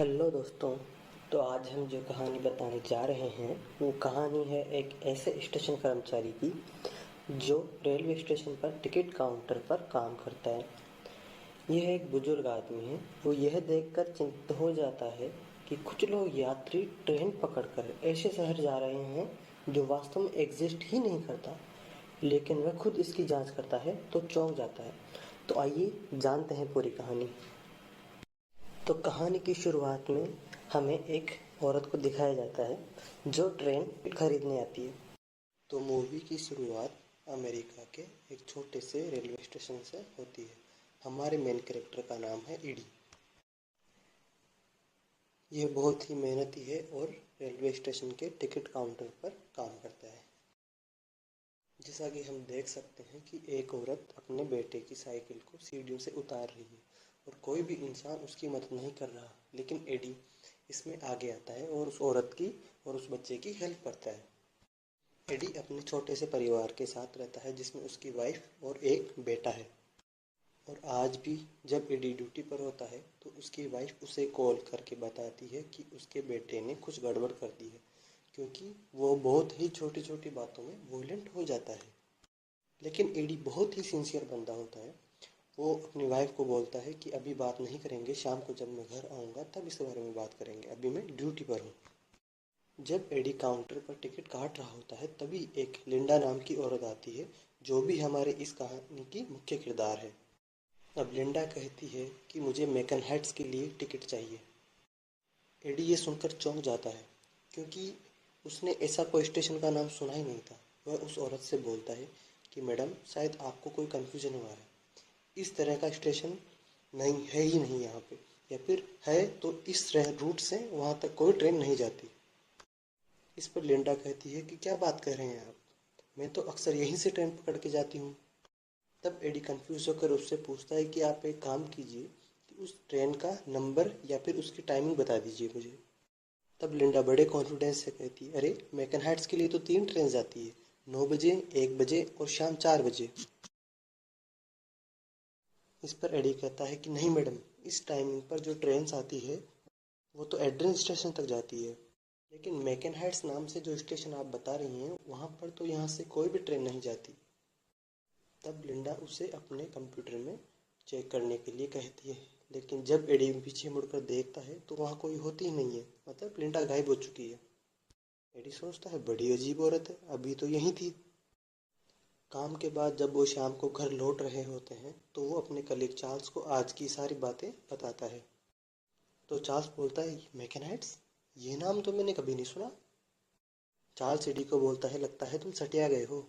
Hello दोस्तों। तो आज हम जो कहानी बताने जा रहे हैं वो कहानी है एक ऐसे स्टेशन कर्मचारी की जो रेलवे स्टेशन पर टिकट काउंटर पर काम करता है। यह एक बुजुर्ग आदमी है। वो यह देखकर चिंतित हो जाता है कि कुछ लोग यात्री ट्रेन पकड़कर ऐसे शहर जा रहे हैं जो वास्तव में एग्जिस्ट ही नहीं करता, लेकिन वह खुद इसकी जांच करता है तो चौंक जाता है। तो आइए जानते हैं पूरी कहानी। तो कहानी की शुरुआत में हमें एक औरत को दिखाया जाता है जो ट्रेन खरीदने आती है। तो मूवी की शुरुआत अमेरिका के एक छोटे से रेलवे स्टेशन से होती है। हमारे मेन कैरेक्टर का नाम है ईडी। यह बहुत ही मेहनती है और रेलवे स्टेशन के टिकट काउंटर पर काम करता है। जैसा कि हम देख सकते हैं कि एक औरत अपने बेटे की साइकिल को सीढ़ियों से उतार रही है और कोई भी इंसान उसकी मदद नहीं कर रहा, लेकिन एडी इसमें आगे आता है और उस औरत की और उस बच्चे की हेल्प करता है। एडी अपने छोटे से परिवार के साथ रहता है जिसमें उसकी वाइफ और एक बेटा है। और आज भी जब एडी ड्यूटी पर होता है तो उसकी वाइफ उसे कॉल करके बताती है कि उसके बेटे ने कुछ गड़बड़ कर दी है, क्योंकि वो बहुत ही छोटी छोटी बातों में वोलेंट हो जाता है। लेकिन एडी बहुत ही सिंसियर बंदा होता है। वो अपनी वाइफ को बोलता है कि अभी बात नहीं करेंगे, शाम को जब मैं घर आऊँगा तब इस बारे में बात करेंगे, अभी मैं ड्यूटी पर हूँ। जब एडी काउंटर पर टिकट काट रहा होता है तभी एक लिंडा नाम की औरत आती है जो भी हमारे इस कहानी की मुख्य किरदार है। अब लिंडा कहती है कि मुझे मेकन हेड्स के लिए टिकट चाहिए। एडी ये सुनकर चौंक जाता है क्योंकि उसने ऐसा कोई स्टेशन का नाम सुना ही नहीं था। वह उस औरत से बोलता है कि मैडम, शायद आपको कोई कन्फ्यूजन हुआ है, इस तरह का स्टेशन नहीं है ही नहीं यहाँ पे, या फिर है तो इस रूट से वहाँ तक कोई ट्रेन नहीं जाती। इस पर लिंडा कहती है कि क्या बात कर रहे हैं आप, मैं तो अक्सर यहीं से ट्रेन पकड़ के जाती हूँ। तब एडी कंफ्यूज होकर उससे पूछता है कि आप एक काम कीजिए कि उस ट्रेन का नंबर या फिर उसकी टाइमिंग बता दीजिए मुझे। तब लिंडा बड़े कॉन्फिडेंस से कहती है, अरे मैकन हाइट्स के लिए तो 3 ट्रेन जाती है, 9 बजे, 1 बजे और शाम 4 बजे। इस पर एडी कहता है कि नहीं मैडम, इस टाइमिंग पर जो ट्रेन आती है वो तो एड्रेन स्टेशन तक जाती है, लेकिन मैकन हाइट्स नाम से जो स्टेशन आप बता रही हैं वहाँ पर तो यहाँ से कोई भी ट्रेन नहीं जाती। तब लिंडा उसे अपने कंप्यूटर में चेक करने के लिए कहती है, लेकिन जब एडी पीछे मुड़कर देखता है तो वहाँ कोई होती ही नहीं है, मतलब लिंडा गायब हो चुकी है। एडी सोचता है बड़ी अजीब औरत है, अभी तो यहीं थी। काम के बाद जब वो शाम को घर लौट रहे होते हैं तो वो अपने कलीग चार्ल्स को आज की सारी बातें बताता है। तो चार्ल्स बोलता है, मैकन हाइट्स, ये नाम तो मैंने कभी नहीं सुना। चार्ल्स एडी को बोलता है, लगता है तुम सटिया गए हो,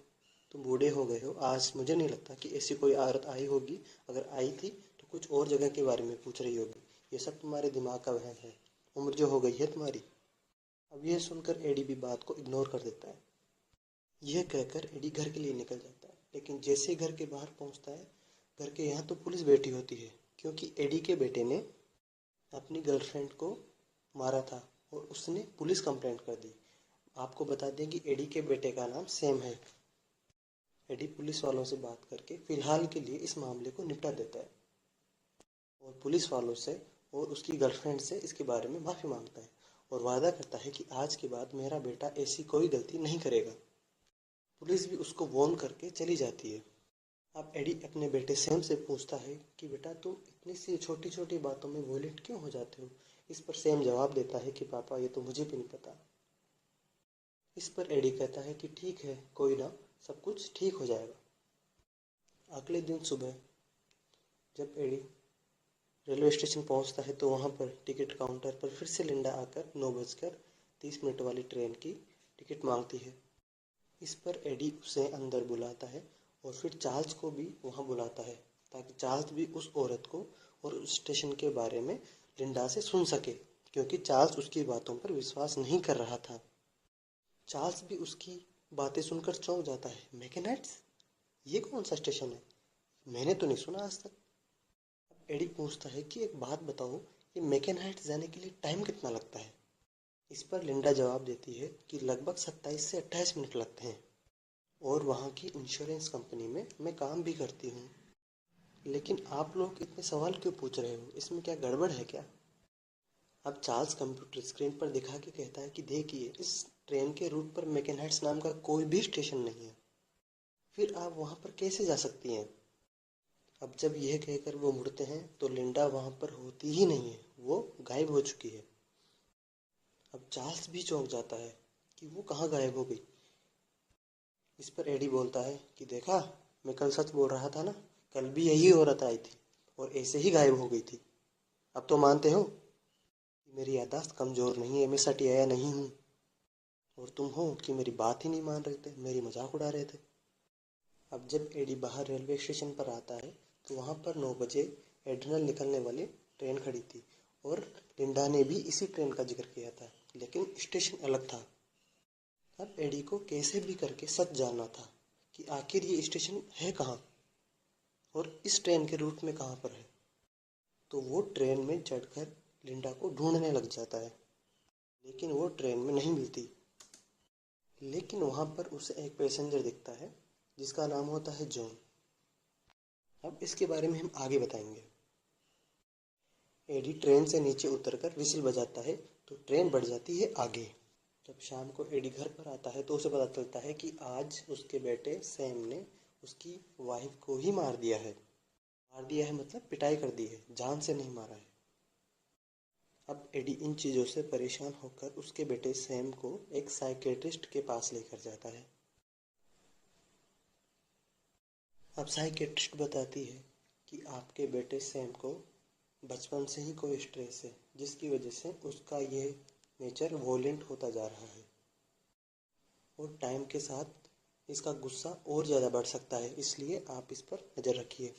तुम बूढ़े हो गए हो, आज मुझे नहीं लगता कि ऐसी कोई औरत आई होगी, अगर आई थी तो कुछ और जगह के बारे में पूछ रही होगी, ये सब तुम्हारे दिमाग का वहम है, उम्र जो हो गई है तुम्हारी। अब यह सुनकर एडी भी बात को इग्नोर कर देता है। यह कहकर एडी घर के लिए निकल जाता है, लेकिन जैसे घर के बाहर पहुंचता है, घर के यहाँ तो पुलिस बैठी होती है, क्योंकि एडी के बेटे ने अपनी गर्लफ्रेंड को मारा था और उसने पुलिस कंप्लेंट कर दी। आपको बता दें कि एडी के बेटे का नाम सैम है। एडी पुलिस वालों से बात करके फिलहाल के लिए इस मामले को निपटा देता है और पुलिस वालों से और उसकी गर्लफ्रेंड से इसके बारे में माफ़ी मांगता है और वादा करता है कि आज के बाद मेरा बेटा ऐसी कोई गलती नहीं करेगा। पुलिस भी उसको वार्न करके चली जाती है। अब एडी अपने बेटे सैम से पूछता है कि बेटा, तुम इतनी सी छोटी छोटी बातों में वॉयलेंट क्यों हो जाते हो। इस पर सैम जवाब देता है कि पापा, ये तो मुझे भी नहीं पता। इस पर एडी कहता है कि ठीक है, कोई ना, सब कुछ ठीक हो जाएगा। अगले दिन सुबह जब एडी रेलवे स्टेशन पहुंचता है तो वहां पर टिकट काउंटर पर फिर से लिंडा आकर 9:30 वाली ट्रेन की टिकट मांगती है। इस पर एडी उसे अंदर बुलाता है और फिर चार्ल्स को भी वहां बुलाता है ताकि चार्ल्स भी उस औरत को और उस स्टेशन के बारे में लिंडा से सुन सके, क्योंकि चार्ल्स उसकी बातों पर विश्वास नहीं कर रहा था। चार्ल्स भी उसकी बातें सुनकर चौंक जाता है। मैकेनाइट्स, ये कौन सा स्टेशन है, मैंने तो नहीं सुना आज तक। अब एडी पूछता है कि एक बात बताओ, ये मैकेनाइट्स जाने के लिए टाइम कितना लगता है। इस पर लिंडा जवाब देती है कि लगभग 27 से 28 मिनट लगते हैं और वहाँ की इंश्योरेंस कंपनी में मैं काम भी करती हूँ। लेकिन आप लोग इतने सवाल क्यों पूछ रहे हो, इसमें क्या गड़बड़ है क्या। अब चार्ल्स कंप्यूटर स्क्रीन पर दिखा के कहता है कि देखिए, इस ट्रेन के रूट पर मैकनहाइट्स नाम का कोई भी स्टेशन नहीं है। फिर आप वहाँ पर कैसे जा सकती हैं? अब जब यह कहकर वो मुड़ते हैं तो लिंडा वहाँ पर होती ही नहीं है, वो गायब हो चुकी है। अब चार्ल्स भी चौंक जाता है कि वो कहाँ गायब हो गई। इस पर एडी बोलता है कि देखा, मैं कल सच बोल रहा था ना, कल भी यही औरत आई थी और ऐसे ही गायब हो गई थी। अब तो मानते हो कि मेरी याददाश्त कमज़ोर नहीं है, मैं सटियाया नहीं हूँ, और तुम हो कि मेरी बात ही नहीं मान रहे थे, मेरी मजाक उड़ा रहे थे। अब जब एडी बाहर रेलवे स्टेशन पर आता है तो वहाँ पर 9 बजे एड्रिनल निकलने वाली ट्रेन खड़ी थी और लिंडा ने भी इसी ट्रेन का जिक्र किया था, लेकिन स्टेशन अलग था। अब एडी को कैसे भी करके सच जानना था कि आखिर ये स्टेशन है कहाँ और इस ट्रेन के रूट में कहाँ पर है। तो वो ट्रेन में चढ़कर लिंडा को ढूंढने लग जाता है, लेकिन वो ट्रेन में नहीं मिलती। लेकिन वहाँ पर उसे एक पैसेंजर दिखता है जिसका नाम होता है जॉन। अब इसके बारे में हम आगे बताएंगे। एडी ट्रेन से नीचे उतरकर विसिल बजाता है तो ट्रेन बढ़ जाती है आगे। जब शाम को एडी घर पर आता है तो उसे पता चलता है कि आज उसके बेटे सैम ने उसकी वाइफ को ही मार दिया है। मार दिया है मतलब पिटाई कर दी है, जान से नहीं मारा है। अब एडी इन चीज़ों से परेशान होकर उसके बेटे सैम को एक साइकेट्रिस्ट के पास लेकर जाता है। अब साइकेट्रिस्ट बताती है कि आपके बेटे सैम को बचपन से ही कोई स्ट्रेस है, जिसकी वजह से उसका ये नेचर वोलेंट होता जा रहा है और टाइम के साथ इसका गुस्सा और ज़्यादा बढ़ सकता है, इसलिए आप इस पर नज़र रखिए।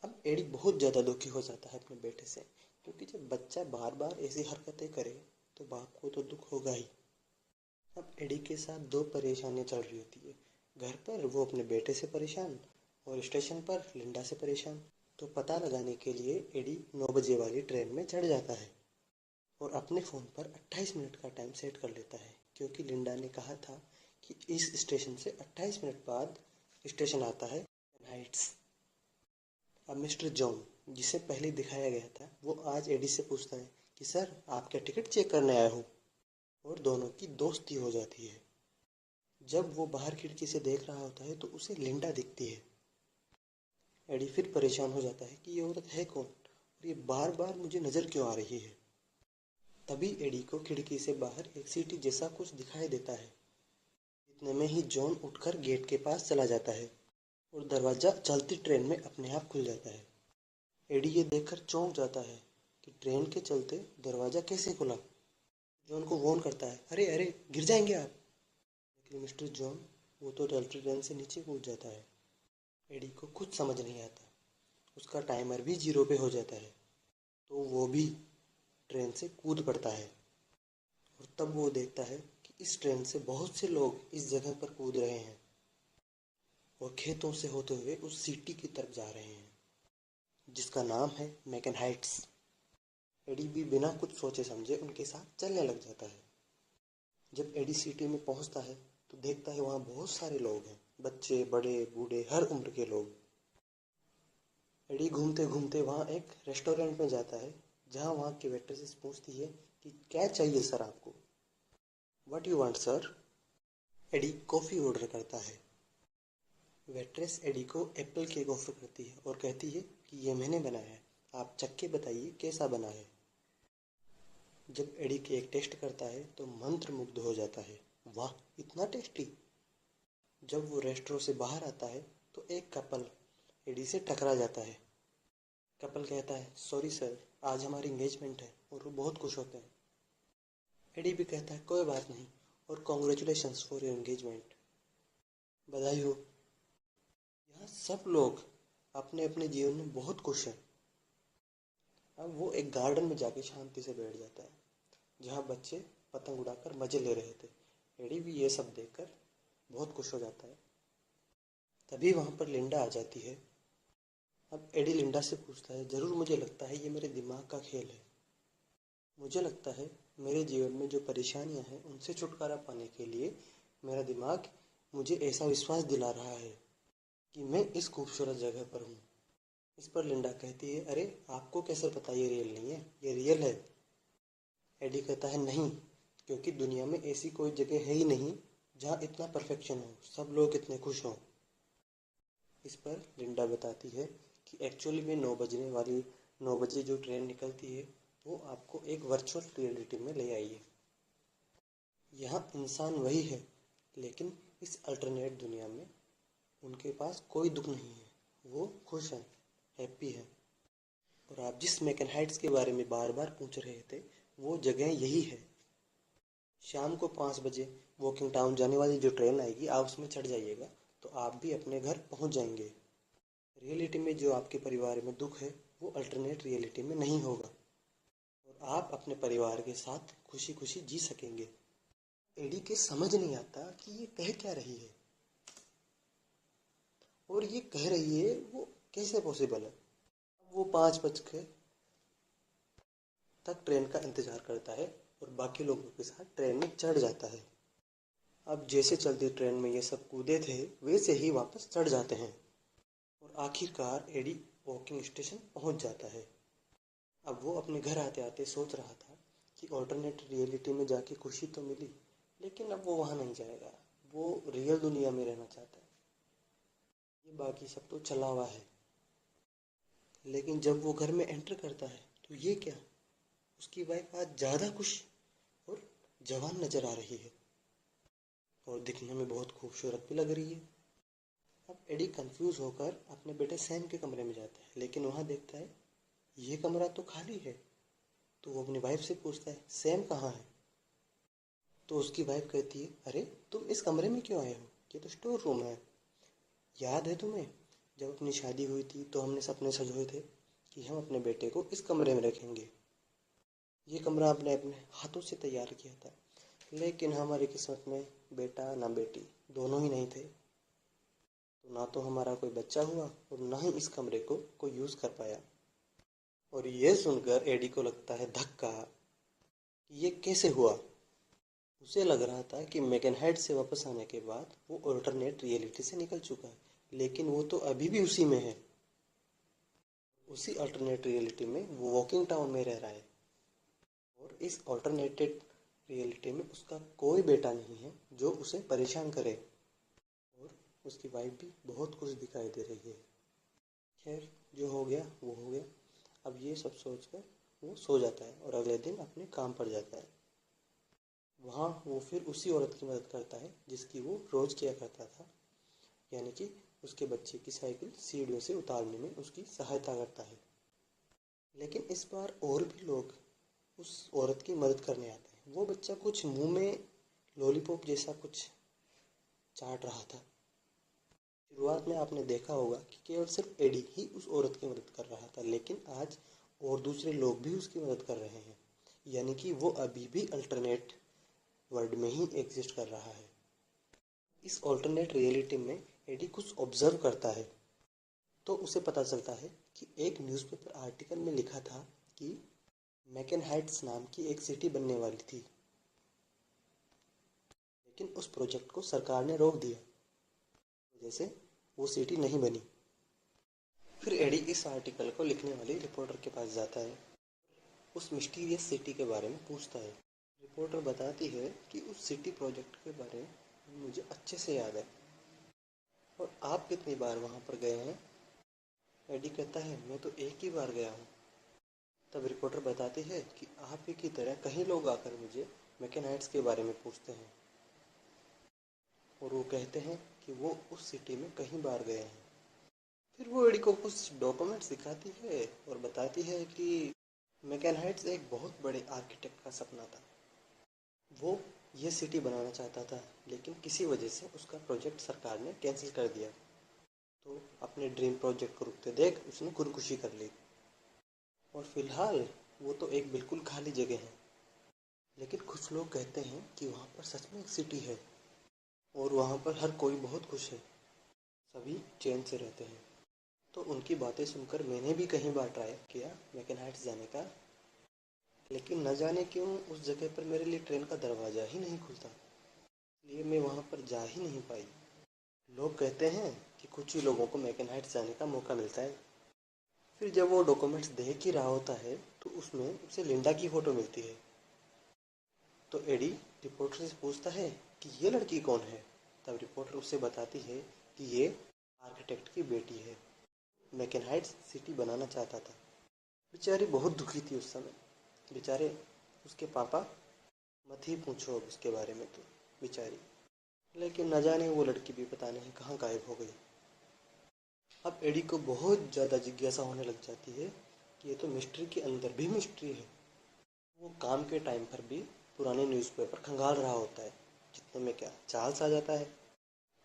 अब एडी बहुत ज़्यादा दुखी हो जाता है अपने बेटे से, क्योंकि जब बच्चा बार बार ऐसी हरकतें करे तो बाप को तो दुख होगा ही। अब एडी के साथ दो परेशानियाँ चल रही होती है। घर पर वो अपने बेटे से परेशान और स्टेशन पर लिंडा से परेशान। तो पता लगाने के लिए एडी 9 बजे वाली ट्रेन में चढ़ जाता है और अपने फ़ोन पर 28 मिनट का टाइम सेट कर लेता है, क्योंकि लिंडा ने कहा था कि इस स्टेशन से 28 मिनट बाद स्टेशन आता है हाइट्स। अब मिस्टर जॉन, जिसे पहले दिखाया गया था, वो आज एडी से पूछता है कि सर, आप क्या टिकट चेक करने आए हो? और दोनों की दोस्ती हो जाती है। जब वो बाहर खिड़की से देख रहा होता है तो उसे लिंडा दिखती है। एडी फिर परेशान हो जाता है कि ये औरत है कौन और ये बार बार मुझे नज़र क्यों आ रही है। तभी एडी को खिड़की से बाहर एक सीटी जैसा कुछ दिखाई देता है। इतने में ही जॉन उठकर गेट के पास चला जाता है और दरवाज़ा चलती ट्रेन में अपने आप खुल जाता है। एडी ये देखकर चौंक जाता है कि ट्रेन के चलते दरवाज़ा कैसे खुला। जॉन को वॉर्न करता है, अरे अरे, गिर जाएंगे आप। लेकिन मिस्टर जॉन, वो तो चलती ट्रेन से नीचे कूद जाता है। एडी को कुछ समझ नहीं आता। उसका टाइमर भी 0 पे हो जाता है, तो वो भी ट्रेन से कूद पड़ता है। और तब वो देखता है कि इस ट्रेन से बहुत से लोग इस जगह पर कूद रहे हैं और खेतों से होते हुए उस सिटी की तरफ जा रहे हैं जिसका नाम है मैकन हाइट्स। एडी भी बिना कुछ सोचे समझे उनके साथ चलने लग जाता है। जब एडी सिटी में पहुंचता है तो देखता है वहाँ बहुत सारे लोग हैं, बच्चे, बड़े, बूढ़े, हर उम्र के लोग। एडी घूमते घूमते वहाँ एक रेस्टोरेंट में जाता है, जहाँ वहाँ की वेट्रेसेस पूछती है कि क्या चाहिए सर आपको? What you want sir? Eddie coffee order करता है। वेट्रेस एडी को एप्पल केक ऑफर करती है और कहती है कि ये मैंने बनाया है, आप चख के बताइए कैसा बना है। जब एडी केक टेस्ट करता है तो मंत्र मुग्ध हो जाता है, वाह, इतना टेस्टी। जब वो रेस्टोरेंट से बाहर आता है तो एक कपल एडी से टकरा जाता है। कपल कहता है, सॉरी सर, आज हमारी इंगेजमेंट है, और वो बहुत खुश होते हैं। एडी भी कहता है, कोई बात नहीं, और कॉन्ग्रेचुलेशंस फॉर योर एंगेजमेंट, बधाई हो। यहाँ सब लोग अपने अपने जीवन में बहुत खुश हैं। अब वो एक गार्डन में जाके शांति से बैठ जाता है, जहाँ बच्चे पतंग उड़ाकर मजे ले रहे थे। एडी भी ये सब देखकर बहुत खुश हो जाता है। तभी वहाँ पर लिंडा आ जाती है। अब एडी लिंडा से पूछता है, ज़रूर मुझे लगता है ये मेरे दिमाग का खेल है। मुझे लगता है मेरे जीवन में जो परेशानियाँ हैं उनसे छुटकारा पाने के लिए मेरा दिमाग मुझे ऐसा विश्वास दिला रहा है कि मैं इस खूबसूरत जगह पर हूँ। इस पर लिंडा कहती है, अरे आपको कैसे पता ये रियल नहीं है? ये रियल है। एडी कहता है नहीं, क्योंकि दुनिया में ऐसी कोई जगह है ही नहीं जहाँ इतना परफेक्शन हो, सब लोग इतने खुश हों। इस पर लिंडा बताती है कि एक्चुअली में 9 बजे जो ट्रेन निकलती है वो आपको एक वर्चुअल रियलिटी में ले आई है। यहाँ इंसान वही है, लेकिन इस अल्टरनेट दुनिया में उनके पास कोई दुख नहीं है, वो खुश हैं, हैप्पी हैं। और आप जिस मैकन हाइट्स के बारे में बार बार पूछ रहे थे, वो जगह यही है। शाम को 5 बजे वॉकिंग टाउन जाने वाली जो ट्रेन आएगी, आप उसमें चढ़ जाइएगा तो आप भी अपने घर पहुंच जाएंगे। रियलिटी में जो आपके परिवार में दुख है वो अल्टरनेट रियलिटी में नहीं होगा और आप अपने परिवार के साथ खुशी खुशी जी सकेंगे। एडी के समझ नहीं आता कि ये कह क्या रही है और ये कह रही है वो कैसे पॉसिबल है। वो 5 बज के तक ट्रेन का इंतज़ार करता है और बाकी लोगों के साथ ट्रेन में चढ़ जाता है। अब जैसे चलती ट्रेन में ये सब कूदे थे वैसे ही वापस चढ़ जाते हैं और आखिरकार एडी वॉकिंग स्टेशन पहुंच जाता है। अब वो अपने घर आते आते सोच रहा था कि ऑल्टरनेट रियलिटी में जाके खुशी तो मिली, लेकिन अब वो वहाँ नहीं जाएगा, वो रियल दुनिया में रहना चाहता है। ये बाकी सब तो चला हुआ है, लेकिन जब वो घर में एंटर करता है तो ये क्या, उसकी वाइफ आज ज़्यादा खुश और जवान नज़र आ रही है और दिखने में बहुत खूबसूरत भी लग रही है। अब एडी कंफ्यूज होकर अपने बेटे सैम के कमरे में जाता है, लेकिन वहाँ देखता है ये कमरा तो खाली है। तो वो अपनी वाइफ से पूछता है सैम कहाँ है। तो उसकी वाइफ कहती है अरे तुम इस कमरे में क्यों आए हो, ये तो स्टोर रूम है। याद है तुम्हें जब अपनी शादी हुई थी तो हमने सपने सजोए थे कि हम अपने बेटे को इस कमरे में रखेंगे। ये कमरा आपने अपने हाथों से तैयार किया था, लेकिन हमारी किस्मत में बेटा ना बेटी दोनों ही नहीं थे, तो ना तो हमारा कोई बच्चा हुआ और ना ही इस कमरे को कोई यूज़ कर पाया। और ये सुनकर एडी को लगता है धक्का कि ये कैसे हुआ। उसे लग रहा था कि मेगन हाइट से वापस आने के बाद वो अल्टरनेट रियलिटी से निकल चुका है, लेकिन वो तो अभी भी उसी में है। उसी अल्टरनेट रियलिटी में वो वॉकिंग टाउन में रह रहा है और इस अल्टरनेटेड रियलिटी में उसका कोई बेटा नहीं है जो उसे परेशान करे और उसकी वाइफ भी बहुत खुश दिखाई दे रही है। खैर जो हो गया वो हो गया। अब ये सब सोचकर वो सो जाता है और अगले दिन अपने काम पर जाता है। वहाँ वो फिर उसी औरत की मदद करता है जिसकी वो रोज़ किया करता था, यानी कि उसके बच्चे की साइकिल सीढ़ियों से उतारने में उसकी सहायता करता है। लेकिन इस बार और भी लोग उस औरत की मदद करने आते हैं। वो बच्चा कुछ मुंह में लॉलीपॉप जैसा कुछ चाट रहा था। शुरुआत में आपने देखा होगा कि केवल सिर्फ एडी ही उस औरत की मदद कर रहा था, लेकिन आज और दूसरे लोग भी उसकी मदद कर रहे हैं, यानी कि वो अभी भी अल्टरनेट वर्ल्ड में ही एग्जिस्ट कर रहा है। इस अल्टरनेट रियलिटी में एडी कुछ ऑब्जर्व करता है तो उसे पता चलता है कि एक न्यूज़पेपर आर्टिकल में लिखा था कि मैकन हाइट्स नाम की एक सिटी बनने वाली थी, लेकिन उस प्रोजेक्ट को सरकार ने रोक दिया, वजह से वो सिटी नहीं बनी। फिर एडी इस आर्टिकल को लिखने वाले रिपोर्टर के पास जाता है, उस मिस्टीरियस सिटी के बारे में पूछता है। रिपोर्टर बताती है कि उस सिटी प्रोजेक्ट के बारे में मुझे अच्छे से याद है। और आप कितनी बार वहाँ पर गए हैं? एडी कहता है मैं तो एक ही बार गया हूँ। तब रिपोर्टर बताती है कि आप ही की तरह कई लोग आकर मुझे मैकन हाइट्स के बारे में पूछते हैं और वो कहते हैं कि वो उस सिटी में कई बार गए हैं। फिर वो एडी को कुछ डॉक्यूमेंट्स दिखाती है और बताती है कि मैकन हाइट्स एक बहुत बड़े आर्किटेक्ट का सपना था। वो ये सिटी बनाना चाहता था, लेकिन किसी वजह से उसका प्रोजेक्ट सरकार ने कैंसिल कर दिया। तो अपने ड्रीम प्रोजेक्ट को रुकते देख उसने खुदकुशी कर ली और फिलहाल वो तो एक बिल्कुल खाली जगह है। लेकिन कुछ लोग कहते हैं कि वहाँ पर सच में एक सिटी है और वहाँ पर हर कोई बहुत खुश है, सभी चैन से रहते हैं। तो उनकी बातें सुनकर मैंने भी कई बार ट्राई किया मैकन हाइट्स जाने का, लेकिन न जाने क्यों उस जगह पर मेरे लिए ट्रेन का दरवाज़ा ही नहीं खुलता, इसलिए मैं वहाँ पर जा ही नहीं पाई। लोग कहते हैं कि कुछ ही लोगों को मैकन हाइट्स जाने का मौका मिलता है। फिर जब वो डॉक्यूमेंट्स देख ही रहा होता है तो उसमें उसे लिंडा की फ़ोटो मिलती है तो एडी रिपोर्टर से पूछता है कि ये लड़की कौन है। तब रिपोर्टर उसे बताती है कि ये आर्किटेक्ट की बेटी है, मैकन हाइट्स सिटी बनाना चाहता था। बेचारी बहुत दुखी थी उस समय। बेचारे उसके पापा, मत ही पूछो अब उसके बारे में तो, बेचारी। लेकिन न जाने वो लड़की भी पता नहीं कहाँ गायब हो गई। अब एडी को बहुत ज़्यादा जिज्ञासा होने लग जाती है कि ये तो मिस्ट्री के अंदर भी मिस्ट्री है। वो काम के टाइम पर भी पुराने न्यूज़पेपर खंगाल रहा होता है, जितने में क्या चार्ल्स आ जाता है।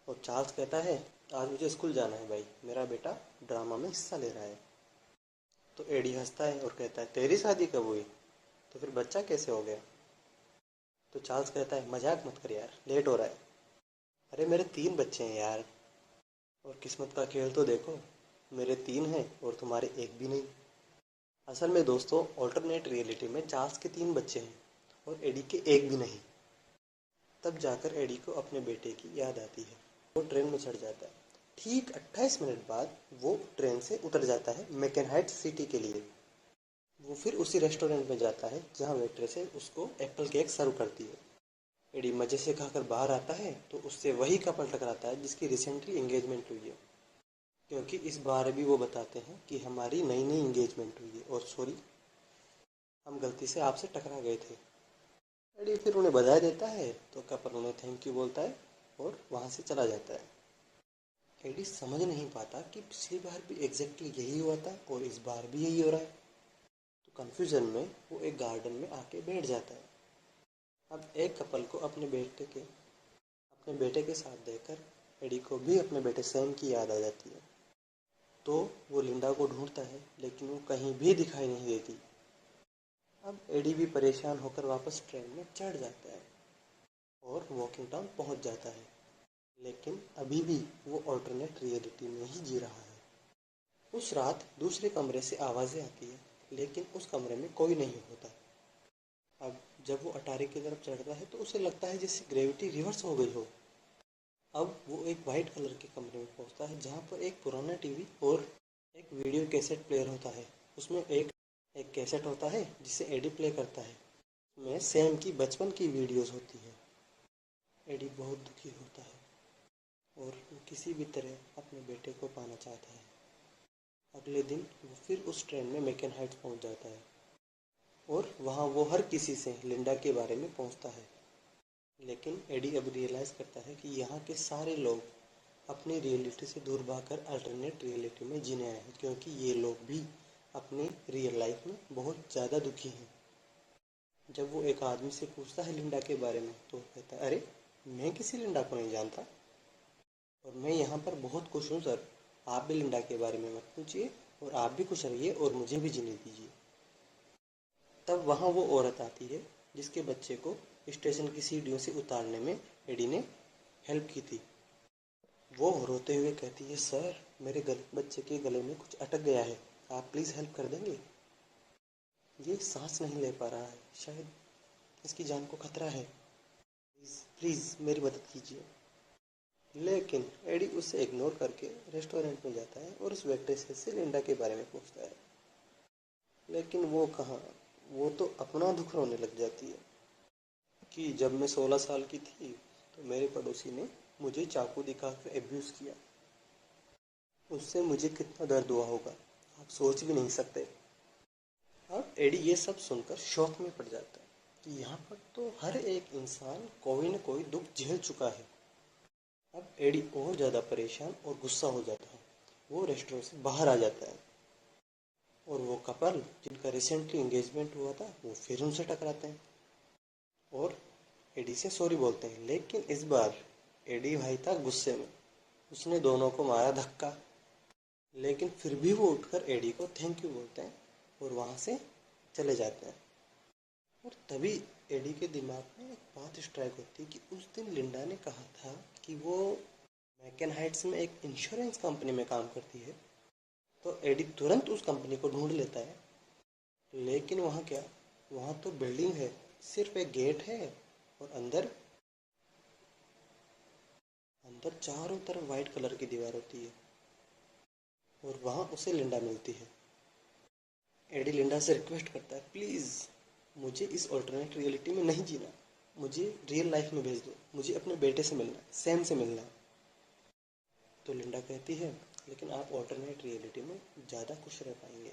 और चार्ल्स कहता है, आज मुझे स्कूल जाना है भाई, मेरा बेटा ड्रामा में हिस्सा ले रहा है। तो एडी हंसता है और कहता है, तेरी शादी कब हुई, तो फिर बच्चा कैसे हो गया। तो चार्ल्स कहता है, मजाक मत कर यार, लेट हो रहा है। अरे मेरे 3 बच्चे हैं यार, और किस्मत का खेल तो देखो, मेरे 3 हैं और तुम्हारे एक भी नहीं। असल में दोस्तों, ऑल्टरनेट रियलिटी में चार्ल्स के 3 बच्चे हैं और एडी के एक भी नहीं। तब जाकर एडी को अपने बेटे की याद आती है। वो ट्रेन में चढ़ जाता है। ठीक 28 मिनट बाद वो ट्रेन से उतर जाता है मैकन हाइट्स सिटी के लिए। वो फिर उसी रेस्टोरेंट में जाता है जहाँ वेट्रेस है उसको एप्पल केक सर्व करती है। एडी मज़े से खाकर बाहर आता है तो उससे वही कपल टकराता है जिसकी रिसेंटली एंगेजमेंट हुई है। क्योंकि इस बार भी वो बताते हैं कि हमारी नई नई एंगेजमेंट हुई है और सॉरी, हम गलती से आपसे टकरा गए थे। एडी फिर उन्हें बधाई देता है तो कपल उन्हें थैंक यू बोलता है और वहाँ से चला जाता है। एडी समझ नहीं पाता कि पिछली बार भी एग्जैक्टली यही हुआ था और इस बार भी यही हो रहा है। तो कन्फ्यूजन में वो एक गार्डन में आके बैठ जाता है। अब एक कपल को अपने बेटे के साथ देखकर एडी को भी अपने बेटे सैम की याद आ जाती है। तो वो लिंडा को ढूंढता है लेकिन वो कहीं भी दिखाई नहीं देती। अब एडी भी परेशान होकर वापस ट्रेन में चढ़ जाता है और वॉकिंग टाउन पहुंच जाता है। लेकिन अभी भी वो ऑल्टरनेट रियलिटी में ही जी रहा है। उस रात दूसरे कमरे से आवाज़ें आती है लेकिन उस कमरे में कोई नहीं होता। अब जब वो अटारी की तरफ चढ़ता है तो उसे लगता है जैसे ग्रेविटी रिवर्स हो गई हो। अब वो एक वाइट कलर के कमरे में पहुंचता है जहाँ पर एक पुराना टीवी और एक वीडियो कैसेट प्लेयर होता है। उसमें एक कैसेट होता है जिसे एडी प्ले करता है। उसमें सैम की बचपन की वीडियोस होती है। एडी बहुत दुखी होता है और वो किसी भी तरह अपने बेटे को पाना चाहता है। अगले दिन वो फिर उस ट्रेन में मैकन हाइट्स पहुंच जाता है और वहाँ वो हर किसी से लिंडा के बारे में पूछता है। लेकिन एडी अब रियलाइज़ करता है कि यहाँ के सारे लोग अपनी रियलिटी से दूर भागकर अल्टरनेट रियलिटी में जीने आए हैं, क्योंकि ये लोग भी अपनी रियल लाइफ में बहुत ज़्यादा दुखी हैं। जब वो एक आदमी से पूछता है लिंडा के बारे में तो वो कहता है, अरे मैं किसी लिंडा को नहीं जानता और मैं यहाँ पर बहुत खुश हूँ सर। आप भी लिंडा के बारे में मत पूछिए और आप भी खुश रहिए और मुझे भी जीने दीजिए। तब वहाँ वो औरत आती है जिसके बच्चे को स्टेशन की सीढ़ियों से उतारने में एडी ने हेल्प की थी। वो रोते हुए कहती है, सर मेरे बच्चे के गले में कुछ अटक गया है, आप प्लीज़ हेल्प कर देंगे। ये सांस नहीं ले पा रहा है, शायद इसकी जान को खतरा है, प्लीज़ प्लीज़ मेरी मदद कीजिए। लेकिन एडी उसे इग्नोर करके रेस्टोरेंट में जाता है और उस वेट्रेस से लिंडा के बारे में पूछता है। लेकिन वो कहाँ, वो तो अपना दुख रोने लग जाती है कि जब मैं 16 साल की थी तो मेरे पड़ोसी ने मुझे चाकू दिखाकर एब्यूज़ किया। उससे मुझे कितना दर्द हुआ होगा, आप सोच भी नहीं सकते। अब एडी ये सब सुनकर शॉक में पड़ जाता है कि यहाँ पर तो हर एक इंसान कोई न कोई दुख झेल चुका है। अब एडी और ज़्यादा परेशान और गुस्सा हो जाता है। वो रेस्टोरेंट से बाहर आ जाता है और वो कपल जिनका रिसेंटली एंगेजमेंट हुआ था वो फिर उनसे टकराते हैं और एडी से सॉरी बोलते हैं। लेकिन इस बार एडी भाई था गुस्से में, उसने दोनों को मारा धक्का। लेकिन फिर भी वो उठकर एडी को थैंक यू बोलते हैं और वहाँ से चले जाते हैं। और तभी एडी के दिमाग में एक बात स्ट्राइक होती है कि उस दिन लिंडा ने कहा था कि वो मैकन हाइट्स में एक इंश्योरेंस कंपनी में काम करती है। तो एडी तुरंत उस कंपनी को ढूंढ लेता है। लेकिन वहाँ क्या, वहाँ तो बिल्डिंग है, सिर्फ एक गेट है और अंदर अंदर चारों तरफ वाइट कलर की दीवार होती है और वहाँ उसे लिंडा मिलती है। एडी लिंडा से रिक्वेस्ट करता है, प्लीज़ मुझे इस ऑल्टरनेट रियलिटी में नहीं जीना, मुझे रियल लाइफ में भेज दो, मुझे अपने बेटे से मिलना है, सैम से मिलना है। तो लिंडा कहती है लेकिन आप ऑल्टरनेट रियलिटी में ज़्यादा खुश रह पाएंगे।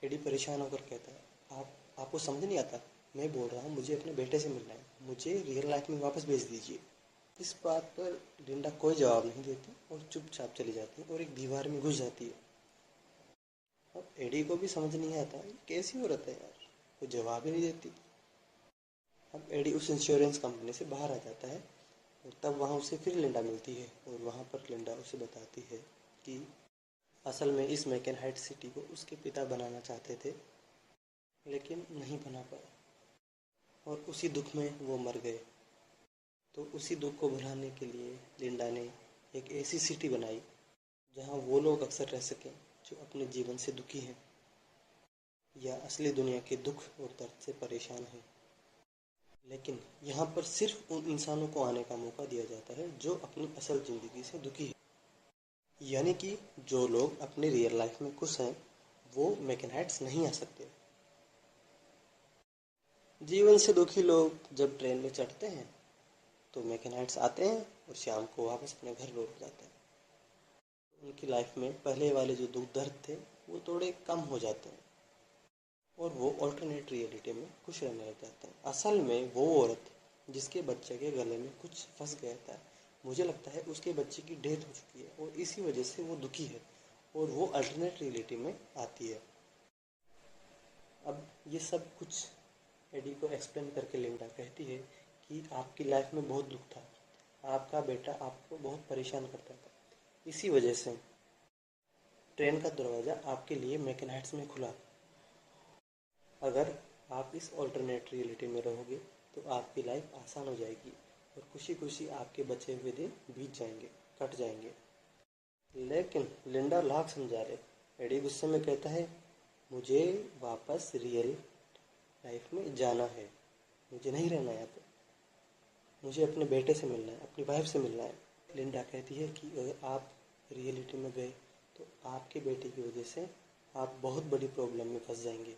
एडी परेशान होकर कहता है आपको समझ नहीं आता, मैं बोल रहा हूँ मुझे अपने बेटे से मिलना है, मुझे रियल लाइफ में वापस भेज दीजिए। इस बात पर लिंडा कोई जवाब नहीं देती और चुपचाप चली जाती है और एक दीवार में घुस जाती है। अब एडी को भी समझ नहीं आता ये कैसी औरत है यार, वो जवाब ही नहीं देती। अब एडी उस इंश्योरेंस कंपनी से बाहर आ जाता है और तब वहाँ उसे फिर लिंडा मिलती है और वहाँ पर लिंडा उसे बताती है कि असल में इस मैकन हाइट सिटी को उसके पिता बनाना चाहते थे लेकिन नहीं बना पाए और उसी दुख में वो मर गए। तो उसी दुख को भुलाने के लिए लिंडा ने एक ऐसी सिटी बनाई जहाँ वो लोग अक्सर रह सकें जो अपने जीवन से दुखी हैं या असली दुनिया के दुख और दर्द से परेशान हैं। लेकिन यहाँ पर सिर्फ उन इंसानों को आने का मौका दिया जाता है जो अपनी असल ज़िंदगी से दुखी है, यानी कि जो लोग अपनी रियल लाइफ में खुश हैं वो मैकन हाइट्स नहीं आ सकते। जीवन से दुखी लोग जब ट्रेन में चढ़ते हैं तो मैकन हाइट्स आते हैं और शाम को वापस अपने घर लौट जाते हैं। उनकी लाइफ में पहले वाले जो दुख दर्द थे वो थोड़े कम हो जाते हैं और वो ऑल्टरनेट रियलिटी में खुश रहने लग जाते हैं। असल में वो औरत जिसके बच्चे के गले में कुछ फंस गया था, मुझे लगता है उसके बच्चे की डेथ हो चुकी है और इसी वजह से वो दुखी है और वो अल्टरनेट रियलिटी में आती है। अब ये सब कुछ एडी को एक्सप्लेन करके लिंडा कहती है कि आपकी लाइफ में बहुत दुख था, आपका बेटा आपको बहुत परेशान करता था, इसी वजह से ट्रेन का दरवाज़ा आपके लिए मैकन हाइट्स में खुला। अगर आप इस ऑल्टरनेट रियलिटी में रहोगे तो आपकी लाइफ आसान हो जाएगी और खुशी खुशी आपके बचे हुए दिन बीत जाएंगे, कट जाएंगे। लेकिन लिंडा लाख समझा रहे, एडी गुस्से में कहता है मुझे वापस रियल लाइफ में जाना है, मुझे नहीं रहना यहाँ पे, मुझे अपने बेटे से मिलना है, अपनी वाइफ से मिलना है। लिंडा कहती है कि अगर आप रियलिटी में गए तो आपके बेटे की वजह से आप बहुत बड़ी प्रॉब्लम में फंस जाएंगे,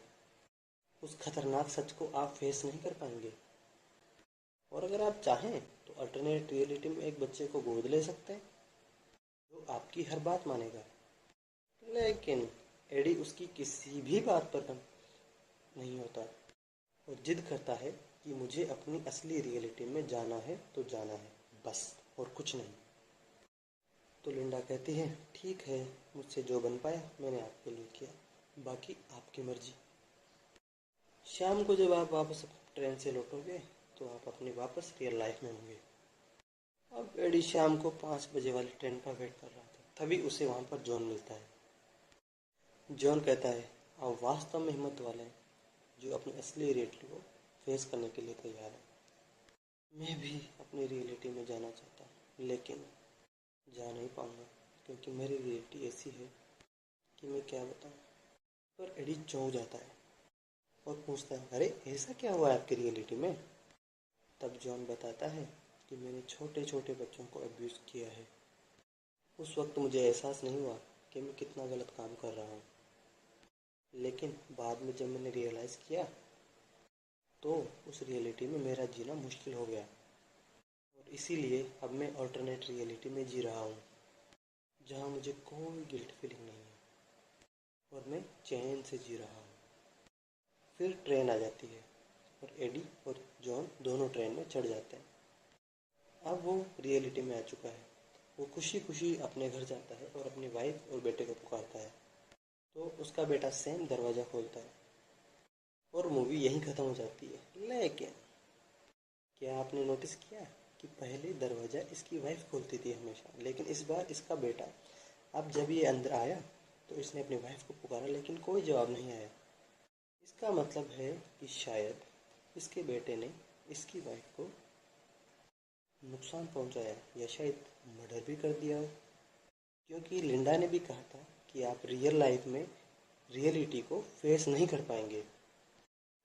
उस खतरनाक सच को आप फेस नहीं कर पाएंगे। और अगर आप चाहें तो अल्टरनेट रियलिटी में एक बच्चे को गोद ले सकते हैं जो आपकी हर बात मानेगा। लेकिन एडी उसकी किसी भी बात पर नहीं होता और जिद करता है कि मुझे अपनी असली रियलिटी में जाना है तो जाना है, बस और कुछ नहीं। तो लिंडा कहती है ठीक है, मुझसे जो बन पाया मैंने आपके लिए किया, बाकी आपकी मर्जी। शाम को जब आप वापस ट्रेन से लौटोगे तो आप अपनी वापस रियल लाइफ में होंगे। अब एडी शाम को 5 बजे वाली ट्रेन का वेट कर रहा था, तभी उसे वहाँ पर जॉन मिलता है। जॉन कहता है आप वास्तव में हिम्मत वाले हैं जो अपनी असली रियलिटी को फेस करने के लिए तैयार है। मैं भी अपनी रियलिटी में जाना चाहता हूँ लेकिन जा नहीं पाऊँगा क्योंकि मेरी रियलिटी ऐसी है कि मैं क्या बताऊँ। पर एडी चौंक जाता है और पूछता है अरे ऐसा क्या हुआ है आपकी रियलिटी में। तब जॉन बताता है कि मैंने छोटे छोटे बच्चों को अब्यूज़ किया है। उस वक्त मुझे एहसास नहीं हुआ कि मैं कितना गलत काम कर रहा हूँ, लेकिन बाद में जब मैंने रियलाइज़ किया तो उस रियलिटी में मेरा जीना मुश्किल हो गया और इसीलिए अब मैं अल्टरनेट रियलिटी में जी रहा हूँ जहाँ मुझे कोई गिल्ट फीलिंग नहीं है और मैं चैन से जी रहा हूँ। फिर ट्रेन आ जाती है और एडी और जॉन दोनों ट्रेन में चढ़ जाते हैं। अब वो रियलिटी में आ चुका है, वो खुशी खुशी अपने घर जाता है और अपनी वाइफ और बेटे को पुकारता है। तो उसका बेटा सैम दरवाज़ा खोलता है और मूवी यहीं ख़त्म हो जाती है। लेकिन क्या आपने नोटिस किया कि पहले दरवाज़ा इसकी वाइफ खोलती थी हमेशा, लेकिन इस बार इसका बेटा, अब जब ये अंदर आया तो इसने अपनी वाइफ को पुकारा लेकिन कोई जवाब नहीं आया। इसका मतलब है कि शायद इसके बेटे ने इसकी वाइफ को नुकसान पहुंचाया या शायद मर्डर भी कर दिया हो, क्योंकि लिंडा ने भी कहा था कि आप रियल लाइफ में रियलिटी को फेस नहीं कर पाएंगे।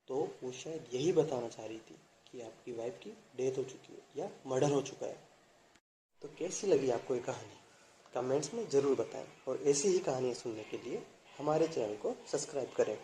तो वो शायद यही बताना चाह रही थी कि आपकी वाइफ की डेथ हो चुकी है या मर्डर हो चुका है। तो कैसी लगी आपको ये कहानी, कमेंट्स में ज़रूर बताएं और ऐसी ही कहानियाँ सुनने के लिए हमारे चैनल को सब्सक्राइब करें।